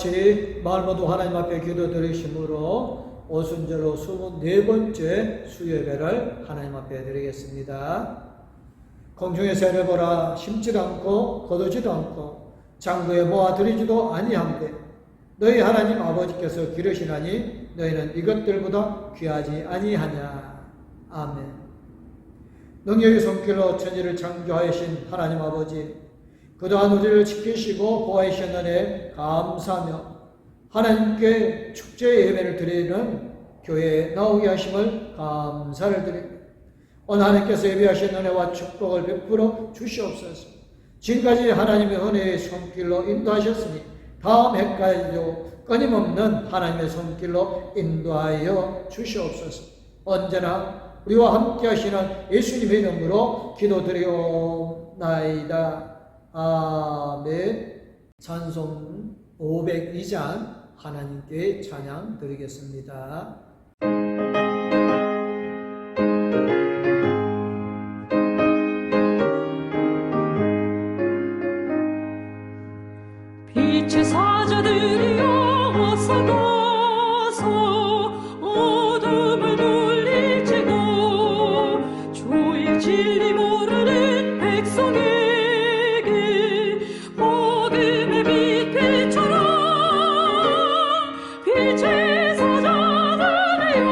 같이 마을 모두 하나님 앞에 기도드리심으로 오순절로 24번째 수요예배를 하나님 앞에 드리겠습니다. 공중의 새를 보라. 심지도 않고 거두지도 않고 장부에 모아들이지도 아니함되 너희 하나님 아버지께서 기르시나니 너희는 이것들보다 귀하지 아니하냐. 아멘. 능력의 손길로 천지를 창조하신 하나님 아버지, 그동안 우리를 지키시고 보호하신 은혜에 감사하며 하나님께 축제 예배를 드리는 교회에 나오게 하심을 감사를 드립니다. 오늘 하나님께서 예비하신 은혜와 축복을 베풀어 주시옵소서. 지금까지 하나님의 은혜의 손길로 인도하셨으니 다음 해까지도 끊임없는 하나님의 손길로 인도하여 주시옵소서. 언제나 우리와 함께 하시는 예수님의 이름으로 기도드리옵나이다. 아멘. 찬송 502장 하나님께 찬양 드리겠습니다. 빛의 사자들이여 어서 가서 어둠을 물리치고 주의 진리 모르는 백성에게 복음의 빛 비춰라. 빛의 사자들이여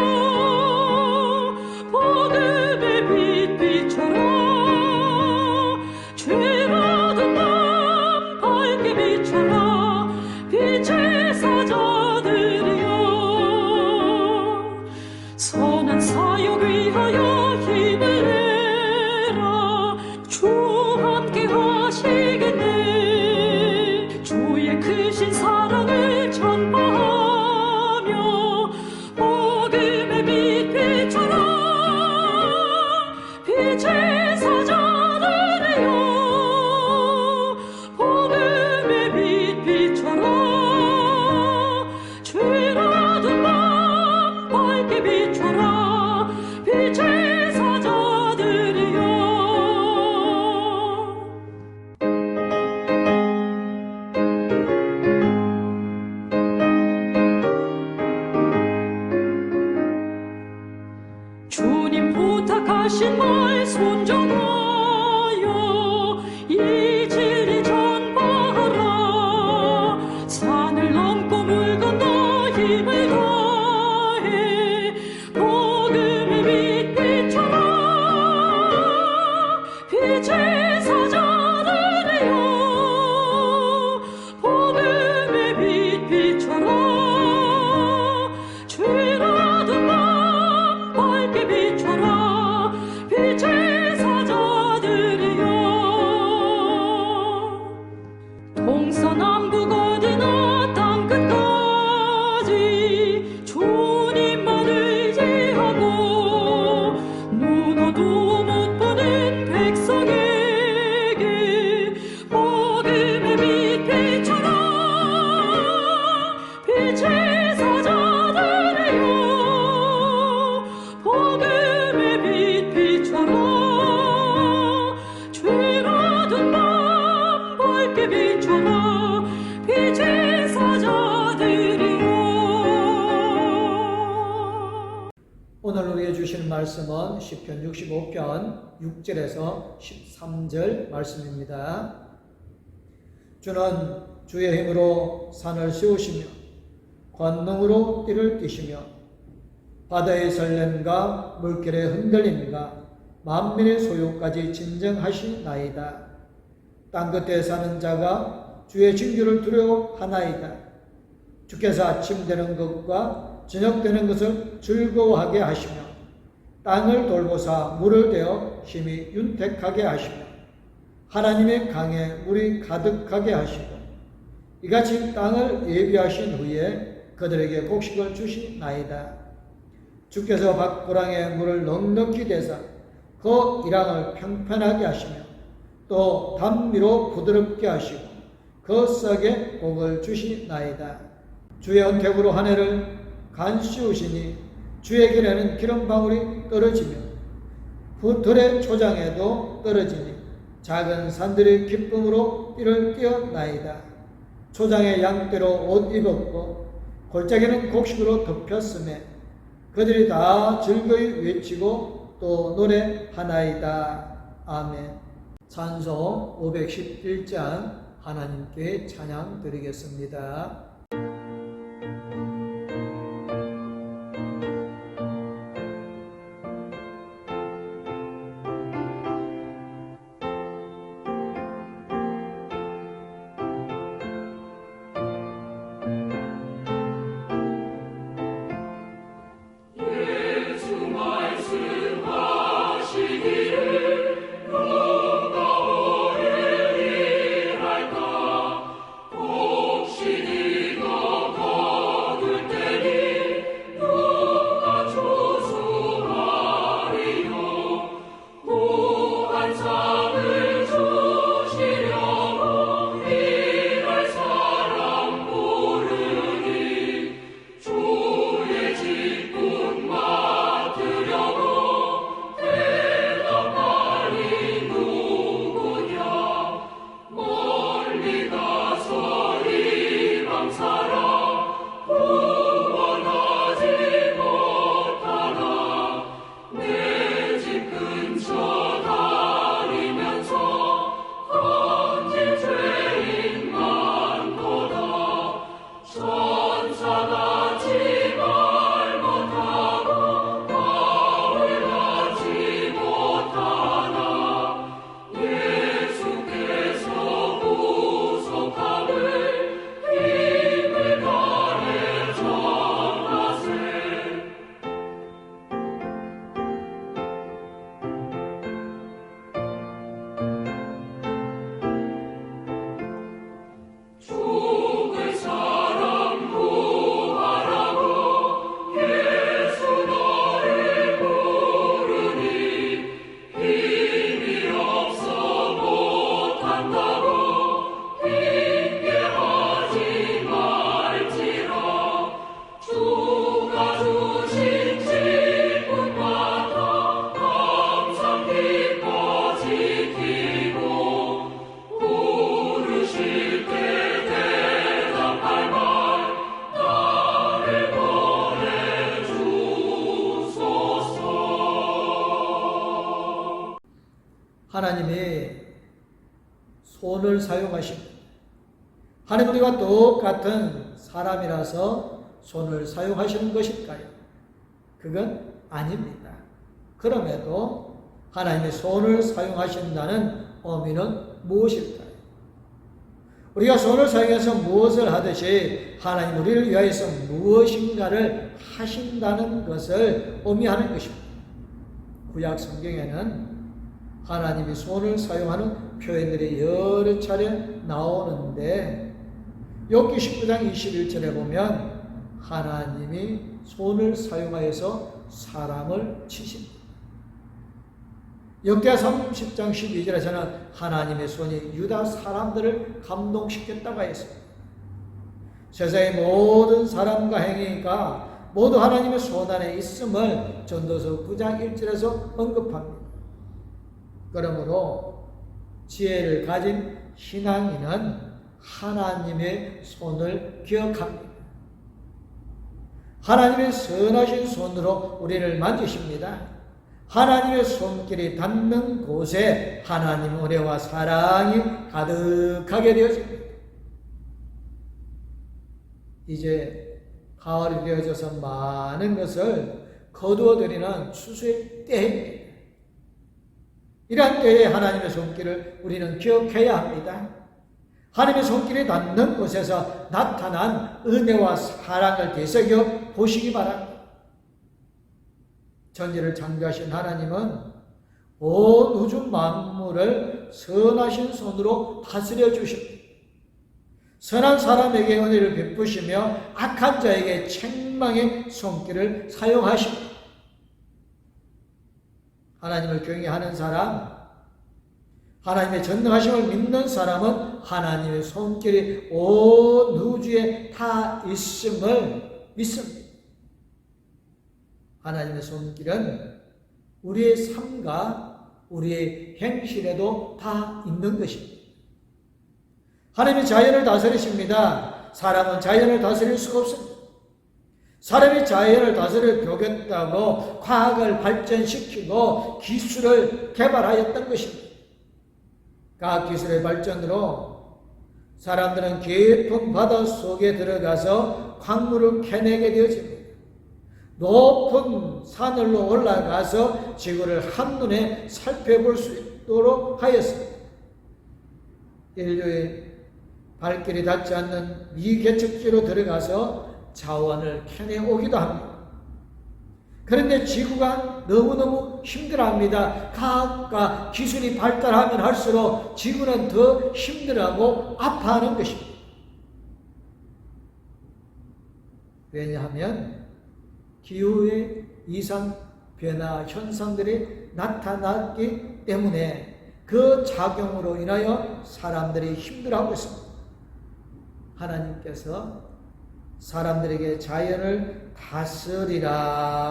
복음의 빛 비춰라. 죄받은 맘 밝게 비춰라. 빛의 사자들이여 선한 사역 위하여 힘을 내라. 주 함께 하시겠네. 주의 크신 사랑을 전파하며 복음의 빛 비춰라. 빛의 사자들이여 복음의 빛 비춰라. 죄받은 맘 밝게 비춰라. 빛의 사자들이여 주님 부탁하신 말 순종하여 이 진리 전파하라. 산을 넘고 물 건너 힘을 다해 복음의 빛 비춰라. 빛의 사자들이여 복음의 빛 비춰라. 죄받은 맘 밝게 비춰라. 빛의 사자들이여 동서남북 어디나 땅끝까지 주님만 의지하고 눈 어두워 못 보는 백성에게 복음의 빛 비춰라. 빛의 사자들이여 복음의 빛 비춰라. 죄받은 맘 밝게 비춰라. 빛의 사자들이여 오늘 우리에게 주시는 말씀은 시편 65편 6절에서 13절 말씀입니다. 주는 주의 힘으로 산을 세우시며 권능으로 띠를 띠시며 바다의 설렘과 물결의 흔들림과 만민의 소유까지 진정하시나이다. 땅끝에 사는 자가 주의 징조를 두려워하나이다. 주께서 아침 되는 것과 저녁 되는 것을 즐거워하게 하시며 땅을 돌보사 물을 대어 힘이 윤택하게 하시며 하나님의 강에 물이 가득하게 하시고 이같이 땅을 예비하신 후에 그들에게 곡식을 주시나이다. 주께서 밭고랑에 물을 넉넉히 대사 그 이랑을 평편하게 하시며 또 단미로 부드럽게 하시고 그 싹에 복을 주시나이다. 주의 언택으로 한 해를 간씌우시니 주의 길에는 기름방울이 떨어지며 들의 초장에도 떨어지니 작은 산들이 기쁨으로 띠를 띄었나이다. 초장에 양떼로 옷 입었고 골짜기는 곡식으로 덮였음에 그들이 다 즐거이 외치고 또 노래하나이다. 아멘. 찬송 511장 하나님께 찬양 드리겠습니다. 하나님이 손을 사용하십니다. 하나님 우리가 똑같은 사람이라서 손을 사용하시는 것일까요? 그건 아닙니다. 그럼에도 하나님이 손을 사용하신다는 의미는 무엇일까요? 우리가 손을 사용해서 무엇을 하듯이 하나님 우리를 위하여서 무엇인가를 하신다는 것을 의미하는 것입니다. 구약 성경에는 하나님이 손을 사용하는 표현들이 여러 차례 나오는데 욥기 19장 21절에 보면 하나님이 손을 사용하여서 사람을 치십니다. 욥기 30장 12절에서는 하나님의 손이 유다 사람들을 감동시켰다고 했습니다. 세상의 모든 사람과 행위가 모두 하나님의 손 안에 있음을 전도서 9장 1절에서 언급합니다. 그러므로 지혜를 가진 신앙인은 하나님의 손을 기억합니다. 하나님의 선하신 손으로 우리를 만지십니다. 하나님의 손길이 닿는 곳에 하나님의 은혜와 사랑이 가득하게 되어집니다. 이제 가을이 되어져서 많은 것을 거두어들이는 추수의 때입니다. 이러한 때에 하나님의 손길을 우리는 기억해야 합니다. 하나님의 손길이 닿는 곳에서 나타난 은혜와 사랑을 되새겨 보시기 바랍니다. 천지를 창조하신 하나님은 온 우주 만물을 선하신 손으로 다스려 주십니다. 선한 사람에게 은혜를 베푸시며 악한 자에게 책망의 손길을 사용하십니다. 하나님을 경외하는 사람, 하나님의 전능하심을 믿는 사람은 하나님의 손길이 온 우주에 다 있음을 믿습니다. 하나님의 손길은 우리의 삶과 우리의 행실에도 다 있는 것입니다. 하나님이 자연을 다스리십니다. 사람은 자연을 다스릴 수가 없습니다. 사람이 자연을 다스리겠다고 과학을 발전시키고 기술을 개발하였던 것입니다. 과학기술의 발전으로 사람들은 깊은 바다 속에 들어가서 광물을 캐내게 되어집니다. 높은 산으로 올라가서 지구를 한눈에 살펴볼 수 있도록 하였습니다. 인류의 발길이 닿지 않는 미개척지로 들어가서 자원을 캐내오기도 합니다. 그런데 지구가 너무너무 힘들어합니다. 과학과 기술이 발달하면 할수록 지구는 더 힘들어하고 아파하는 것입니다. 왜냐하면 기후의 이상 변화 현상들이 나타났기 때문에 그 작용으로 인하여 사람들이 힘들어하고 있습니다. 하나님께서 사람들에게 자연을 다스리라고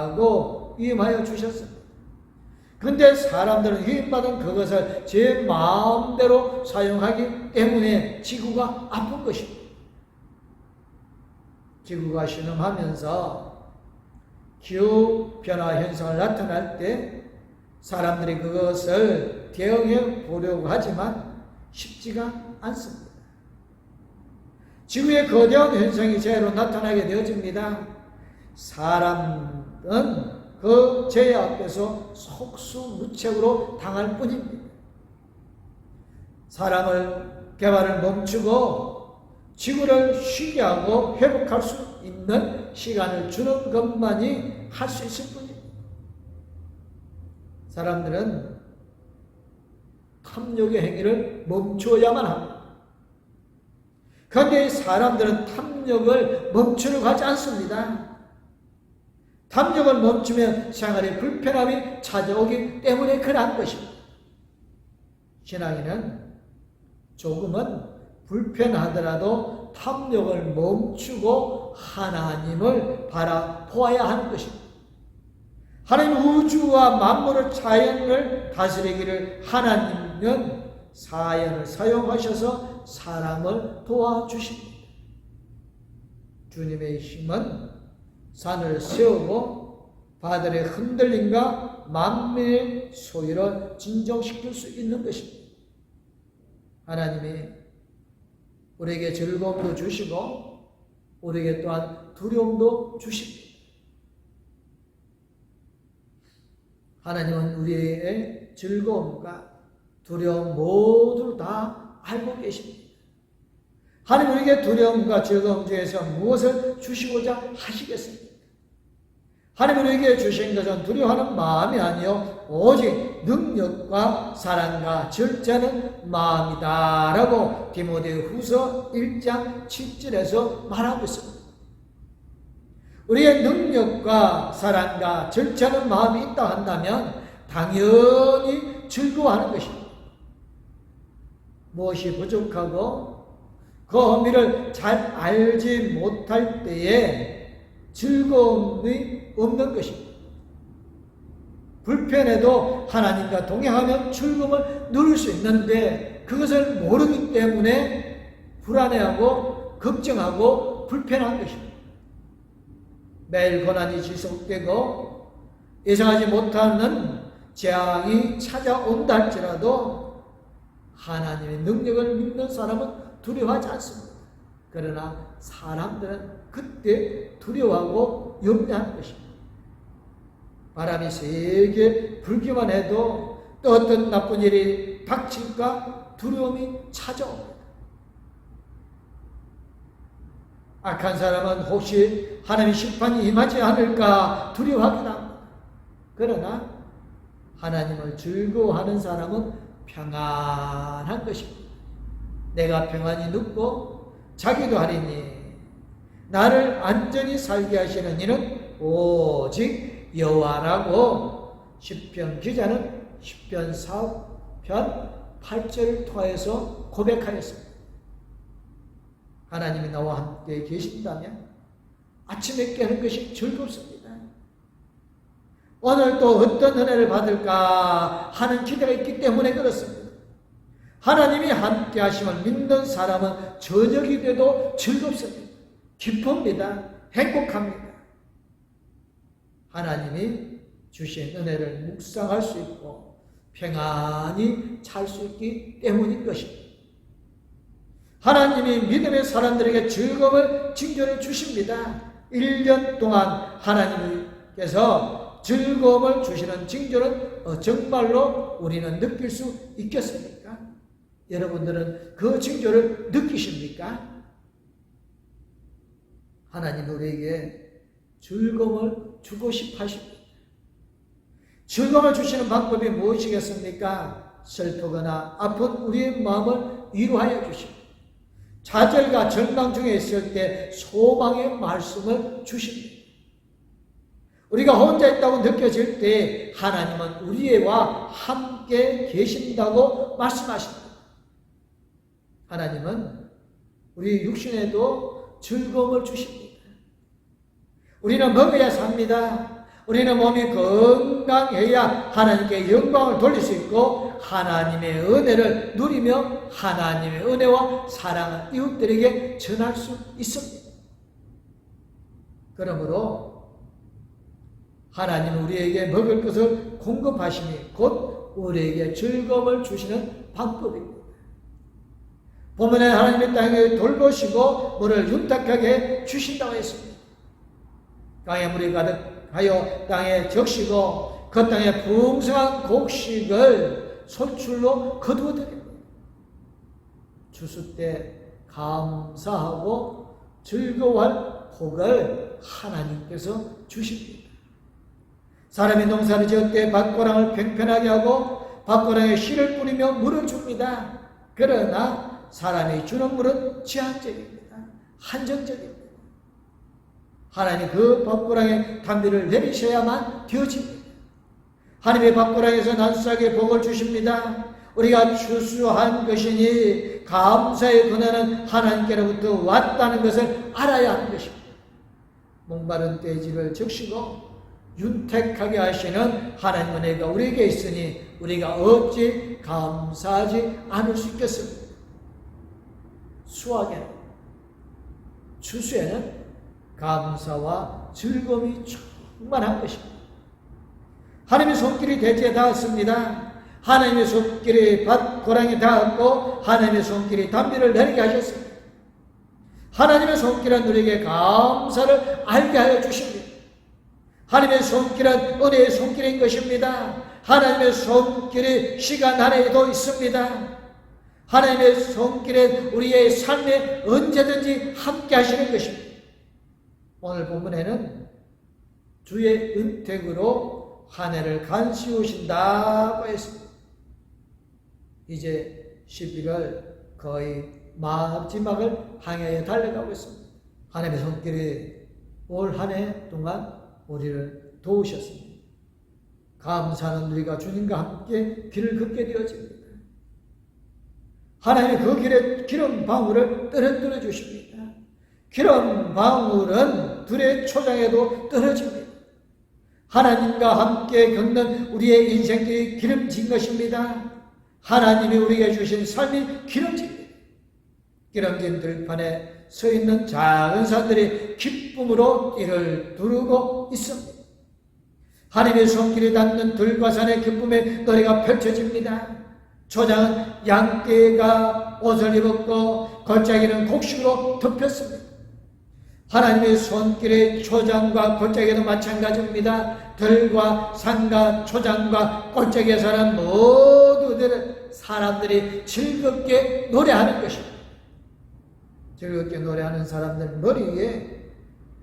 위임하여 주셨습니다. 그런데 사람들은 위임받은 그것을 제 마음대로 사용하기 때문에 지구가 아픈 것입니다. 지구가 신음하면서 기후변화 현상을 나타날 때 사람들이 그것을 대응해 보려고 하지만 쉽지가 않습니다. 지구의 거대한 현상이 재해로 나타나게 되어집니다. 사람은 그 재해 앞에서 속수무책으로 당할 뿐입니다. 사람을 개발을 멈추고 지구를 쉬게 하고 회복할 수 있는 시간을 주는 것만이 할 수 있을 뿐입니다. 사람들은 탐욕의 행위를 멈춰야만 합니다. 그런데 사람들은 탐욕을 멈추려고 하지 않습니다. 탐욕을 멈추면 생활에 불편함이 찾아오기 때문에 그러한 것입니다. 신앙인은 조금은 불편하더라도 탐욕을 멈추고 하나님을 바라보아야 하는 것입니다. 하나님 우주와 만물을 자연을 다스리기를 하나님은 사연을 사용하셔서 사람을 도와주십니다. 주님의 힘은 산을 세우고 바다의 흔들림과 만민의 소유를 진정시킬 수 있는 것입니다. 하나님이 우리에게 즐거움도 주시고 우리에게 또한 두려움도 주십니다. 하나님은 우리의 즐거움과 두려움 모두 다 알고 계십니다. 하나님 우리에게 두려움과 즐거움 중에서 무엇을 주시고자 하시겠습니까? 하나님 우리에게 주신 것은 두려워하는 마음이 아니요 오직 능력과 사랑과 절제하는 마음이다 라고 디모데후서 1장 7절에서 말하고 있습니다. 우리의 능력과 사랑과 절제하는 마음이 있다 한다면 당연히 즐거워하는 것입니다. 무엇이 부족하고 그 의미를 잘 알지 못할 때에 즐거움이 없는 것입니다. 불편해도 하나님과 동행하면 즐거움을 누릴 수 있는데 그것을 모르기 때문에 불안해하고 걱정하고 불편한 것입니다. 매일 고난이 지속되고 예상하지 못하는 재앙이 찾아온다 할지라도 하나님의 능력을 믿는 사람은 두려워하지 않습니다. 그러나 사람들은 그때 두려워하고 염려하는 것입니다. 바람이 세게 불기만 해도 또 어떤 나쁜 일이 닥칠까 두려움이 찾아옵니다. 악한 사람은 혹시 하나님의 심판이 임하지 않을까 두려워하기도 합니다. 그러나 하나님을 즐거워하는 사람은 평안한 것입니다. 내가 평안히 눕고 자기도 하리니 나를 안전히 살게 하시는 이는 오직 여호와라고 시편 기자는 시편 4편 8절을 통해서 고백하였습니다. 하나님이 나와 함께 계신다면 아침에 깨는 것이 즐겁습니다. 오늘 또 어떤 은혜를 받을까 하는 기대가 있기 때문에 그렇습니다. 하나님이 함께 하심을 믿는 사람은 저녁이 돼도 즐겁습니다. 기쁩니다. 행복합니다. 하나님이 주신 은혜를 묵상할 수 있고 평안히 잘 수 있기 때문인 것입니다. 하나님이 믿음의 사람들에게 즐거움을 징조를 주십니다. 1년 동안 하나님께서 즐거움을 주시는 징조는 정말로 우리는 느낄 수 있겠습니까? 여러분들은 그 징조를 느끼십니까? 하나님 우리에게 즐거움을 주고 싶어 하십니다. 즐거움을 주시는 방법이 무엇이겠습니까? 슬프거나 아픈 우리의 마음을 위로하여 주십니다. 좌절과 절망 중에 있을 때 소망의 말씀을 주십니다. 우리가 혼자 있다고 느껴질 때 하나님은 우리와 함께 계신다고 말씀하십니다. 하나님은 우리 육신에도 즐거움을 주십니다. 우리는 먹어야 삽니다. 우리는 몸이 건강해야 하나님께 영광을 돌릴 수 있고 하나님의 은혜를 누리며 하나님의 은혜와 사랑을 이웃들에게 전할 수 있습니다. 그러므로 하나님은 우리에게 먹을 것을 공급하시니 곧 우리에게 즐거움을 주시는 방법입니다. 본문에 하나님의 땅에 돌보시고 물을 윤택하게 주신다고 했습니다. 강에 물이 가득하여 땅에 적시고 그 땅에 풍성한 곡식을 솔출로 거두어드립니다. 추수 때 감사하고 즐거워할 복을 하나님께서 주십니다. 사람이 농사를 지을 때 밭고랑을 평평하게 하고 밭고랑에 씨를 뿌리며 물을 줍니다. 그러나 사람이 주는 물은 제한적입니다. 한정적입니다. 하나님 그 밭고랑에 단비를 내리셔야만 되어집니다. 하나님의 밭고랑에서 난수하게 복을 주십니다. 우리가 추수한 것이니 감사의 근원은 하나님께로부터 왔다는 것을 알아야 하는 것입니다. 목마른 돼지를 적시고 윤택하게 하시는 하나님의 은혜가 우리에게 있으니 우리가 어찌 감사하지 않을 수 있겠습니까? 수확에는, 추수에는 감사와 즐거움이 충만한 것입니다. 하나님의 손길이 대지에 닿았습니다. 하나님의 손길이 밭 고랑에 닿았고 하나님의 손길이 단비를 내리게 하셨습니다. 하나님의 손길은 우리에게 감사를 알게 하여 주십니다. 하나님의 손길은 은혜의 손길인 것입니다. 하나님의 손길이 시간 안에도 있습니다. 하나님의 손길은 우리의 삶에 언제든지 함께 하시는 것입니다. 오늘 본문에는 주의 은택으로 한 해를 간수우신다고 했습니다. 이제 11월 거의 마지막을 향해 달려가고 있습니다. 하나님의 손길이 올 한 해 동안 우리를 도우셨습니다. 감사는 우리가 주님과 함께 길을 걷게 되어집니다. 하나님이 그 길에 기름 방울을 떨어뜨려 주십니다. 기름 방울은 들의 초장에도 떨어집니다. 하나님과 함께 걷는 우리의 인생길이 기름진 것입니다. 하나님이 우리에게 주신 삶이 기름집니다. 기름진 들판에 서 있는 작은 산들이 기쁨으로 띠를 두르고 있습니다. 하나님의 손길이 닿는 들과 산의 기쁨의 노래가 펼쳐집니다. 초장은 양떼가 옷을 입었고 골짜기는 곡식으로 덮였습니다. 하나님의 손길의 초장과 골짜기도 마찬가지입니다. 들과 산과 초장과 골짜기에 사는 모두들 사람들이 즐겁게 노래하는 것입니다. 즐겁게 노래하는 사람들 머리에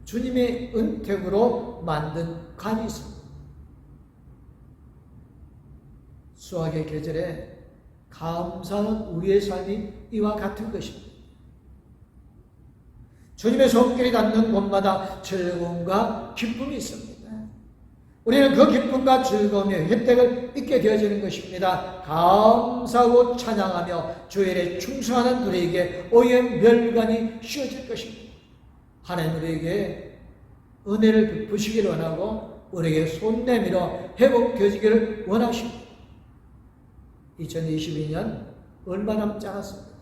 주님의 은택으로 만든 관이 있습니다. 수확의 계절에 감사는 우리의 삶이 이와 같은 것입니다. 주님의 손길이 닿는 곳마다 즐거움과 기쁨이 있습니다. 우리는 그 기쁨과 즐거움의 혜택을 잊게 되어지는 것입니다. 감사하고 찬양하며 주일에 충성하는 우리에게 오염멸관이 씌워질 것입니다. 하나님 우리에게 은혜를 베푸시기를 원하고 우리에게 손 내밀어 회복되어지기를 원하십니다. 2022년 얼마 남지 않았습니다.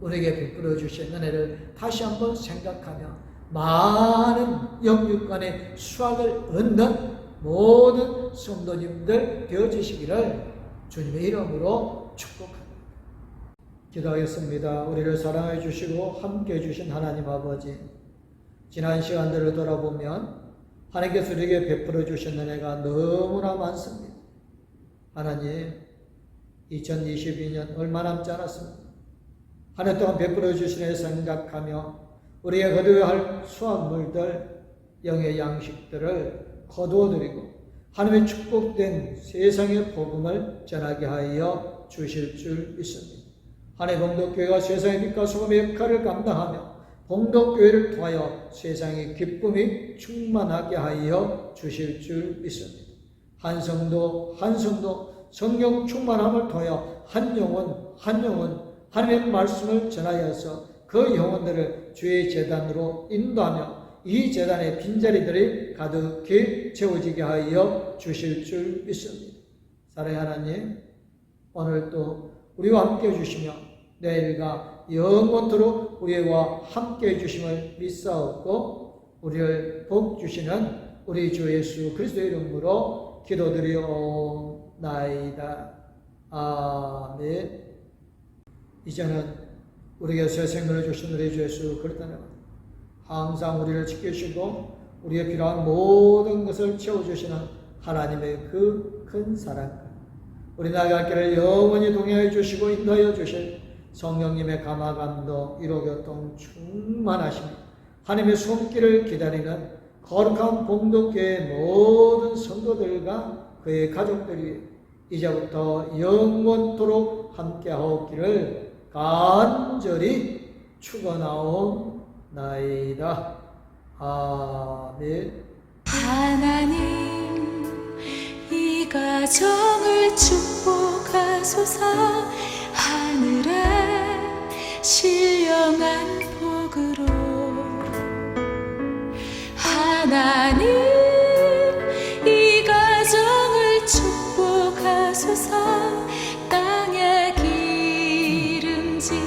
우리에게 베풀어 주신 은혜를 다시 한번 생각하며 많은 영육간의 수확을 얻는 모든 성도님들 되어주시기를 주님의 이름으로 축복합니다. 기도하겠습니다. 우리를 사랑해 주시고 함께 해 주신 하나님 아버지, 지난 시간들을 돌아보면 하나님께서 우리에게 베풀어 주신 은혜가 너무나 많습니다. 하나님, 2022년 얼마 남지 않았습니다. 한 해 동안 베풀어 주신 애 생각하며 우리가 거두어야 할 수확물들, 영의 양식들을 거두어드리고 하나님의 축복된 세상의 복음을 전하게 하여 주실 줄 믿습니다. 하나님의 봉독교회가 세상의 빛과 소금의 역할을 감당하며 봉독교회를 통하여 세상의 기쁨이 충만하게 하여 주실 줄 믿습니다. 한 성도 한 성도 성령 충만함을 통하여 한 영혼 하나님의 말씀을 전하여서 그 영혼들을 주의 제단으로 인도하며 이 제단의 빈자리들이 가득히 채워지게 하여 주실 줄 믿습니다. 사랑의 하나님, 오늘도 우리와 함께 해주시며 내일과 영원토록 우리와 함께 해주심을 믿사옵고 우리를 복 주시는 우리 주 예수 그리스도의 이름으로 기도드리옵나이다. 아멘. 이제는 우리에게 새 생명을 주신 우리 주 예수 그리스도는 항상 우리를 지키시고 우리의 필요한 모든 것을 채워주시는 하나님의 그 큰 사랑, 우리 나아갈 길을 영원히 동행해 주시고 인도하여 주실 성령님의 감화감도 위로교통 충만하심, 하나님의 손길을 기다리는 거룩한 봉독교회의 모든 성도들과 그의 가족들이 이제부터 영원토록 함께하옵기를 간절히 축원하옵나이다. 아멘. 하나님, 이 가정을 축복하소서. 하늘에 신령한 복으로 하나님, 이 가정을 축복하소서. 땅에 기름진